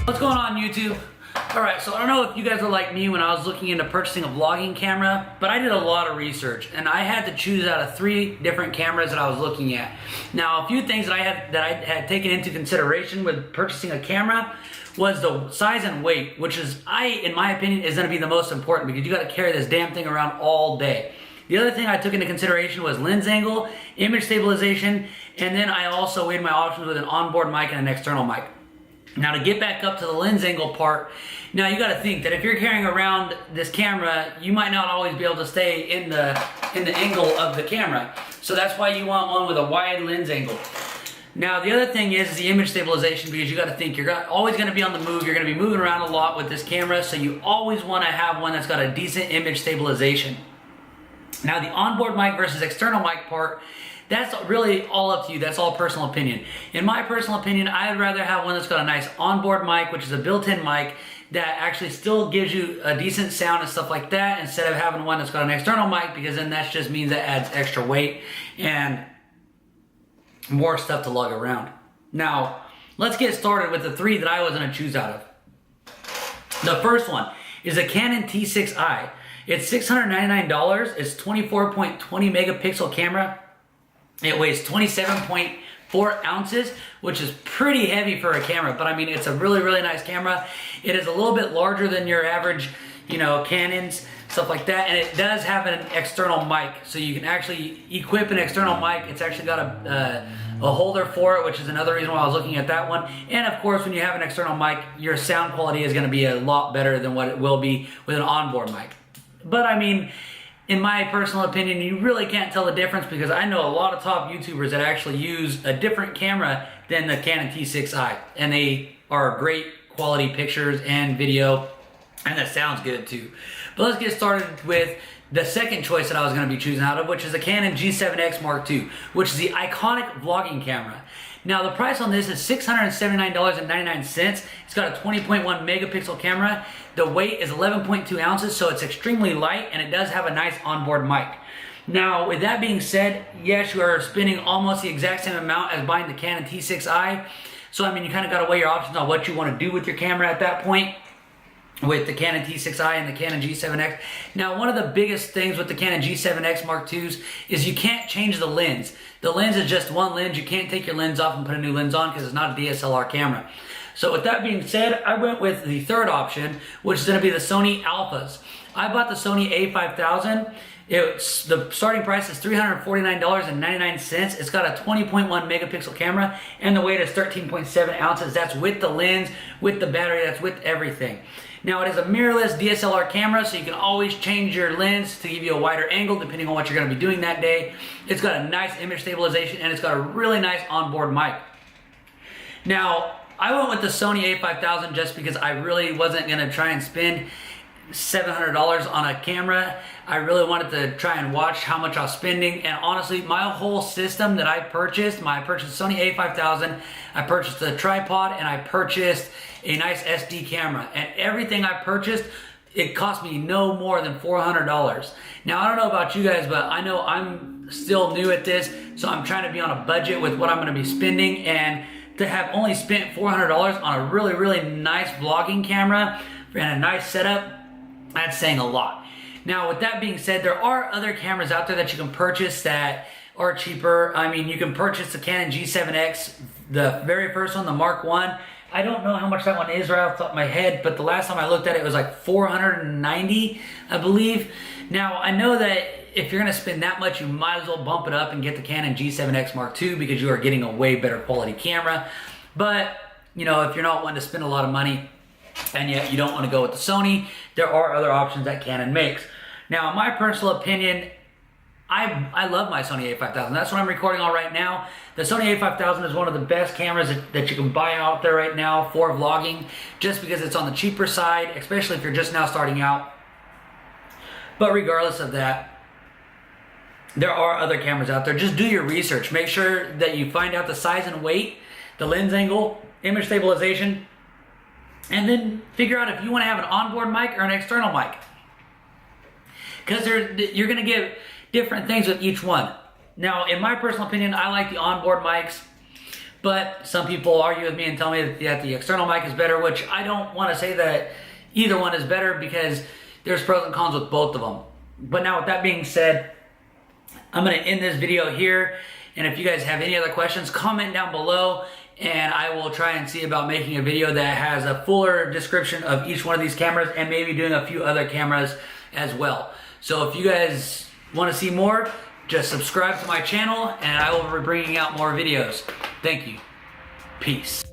What's going on, YouTube? Alright, so I don't know if you guys are like me when I was looking into purchasing a vlogging camera, but I did a lot of research and I had to choose out of 3 different cameras that I was looking at. Now, a few things that I had taken into consideration with purchasing a camera was the size and weight, which is, in my opinion, is going to be the most important because you got to carry this damn thing around all day. The other thing I took into consideration was lens angle, image stabilization, and then I also weighed my options with an onboard mic and an external mic. Now, to get back up to the lens angle part, now you got to think that if you're carrying around this camera, you might not always be able to stay in the angle of the camera. So that's why you want one with a wide lens angle. Now, the other thing is the image stabilization, because you got to think you're always going to be on the move. You're going to be moving around a lot with this camera, so you always want to have one that's got a decent image stabilization. Now, the onboard mic versus external mic part, that's really all up to you. That's all personal opinion. In my personal opinion, I'd rather have one that's got a nice onboard mic, which is a built-in mic that actually still gives you a decent sound and stuff like that, instead of having one that's got an external mic, because then that just means that adds extra weight and more stuff to lug around. Now, let's get started with the 3 that I was going to choose out of. The first one is a Canon T6i. It's $699. It's 24.20 megapixel camera. It weighs 27.4 ounces, which is pretty heavy for a camera, but I mean, it's a really, really nice camera. It is a little bit larger than your average, Canons, stuff like that, and it does have an external mic, so you can actually equip an external mic. It's actually got a holder for it, which is another reason why I was looking at that one. And of course, when you have an external mic, your sound quality is going to be a lot better than what it will be with an onboard mic. But I mean, in my personal opinion, you really can't tell the difference, because I know a lot of top YouTubers that actually use a different camera than the Canon T6i, and they are great quality pictures and video, and that sounds good too. But let's get started with the second choice that I was going to be choosing out of, which is the Canon G7X Mark II, which is the iconic vlogging camera. Now, the price on this is $679.99. It's got a 20.1 megapixel camera. The weight is 11.2 ounces, so it's extremely light, and it does have a nice onboard mic. Now, with that being said, yes, you are spending almost the exact same amount as buying the Canon T6i. So, I mean, you kind of got to weigh your options on what you want to do with your camera at that point, with the Canon T6i and the Canon G7X. Now, one of the biggest things with the Canon G7X Mark IIs is you can't change the lens. The lens is just one lens. You can't take your lens off and put a new lens on because it's not a DSLR camera. So with that being said, I went with the third option, which is going to be the Sony Alphas. I bought the Sony A5000. The starting price is $349.99. It's got a 20.1 megapixel camera, and the weight is 13.7 ounces. That's with the lens, with the battery, that's with everything. Now, it is a mirrorless DSLR camera, so you can always change your lens to give you a wider angle depending on what you're going to be doing that day. It's got a nice image stabilization, and it's got a really nice onboard mic. Now, I went with the Sony A5000 just because I really wasn't going to try and spend $700 on a camera. I really wanted to try and watch how much I was spending, and honestly, my whole system that I purchased, I purchased Sony A5000, I purchased the tripod, and I purchased a nice SD camera, and everything I purchased, it cost me no more than $400. Now, I don't know about you guys, but I know I'm still new at this, so I'm trying to be on a budget with what I'm going to be spending, and to have only spent $400 on a really, really nice vlogging camera and a nice setup, that's saying a lot. Now, with that being said, there are other cameras out there that you can purchase that are cheaper. I mean, you can purchase the Canon G7X, the very first one, the Mark I. I don't know how much that one is right off the top of my head, but the last time I looked at it, it was like $490, I believe. Now, I know that if you're going to spend that much, you might as well bump it up and get the Canon G7X Mark II, because you are getting a way better quality camera. But, if you're not wanting to spend a lot of money, and yet you don't want to go with the Sony, there are other options that Canon makes. Now, in my personal opinion, I love my Sony A5000. That's what I'm recording on right now. The Sony A5000 is one of the best cameras that you can buy out there right now for vlogging, just because it's on the cheaper side, especially if you're just now starting out. But regardless of that, there are other cameras out there. Just do your research. Make sure that you find out the size and weight, the lens angle, image stabilization, and then figure out if you want to have an onboard mic or an external mic. Because you're going to get different things with each one. Now, in my personal opinion, I like the onboard mics, But some people argue with me and tell me that the external mic is better, which I don't want to say that either one is better because there's pros and cons with both of them. But now with that being said, I'm going to end this video here. And if you guys have any other questions, comment down below and I will try and see about making a video that has a fuller description of each one of these cameras and maybe doing a few other cameras as well. So if you guys want to see more, just subscribe to my channel and I will be bringing out more videos. Thank you. Peace.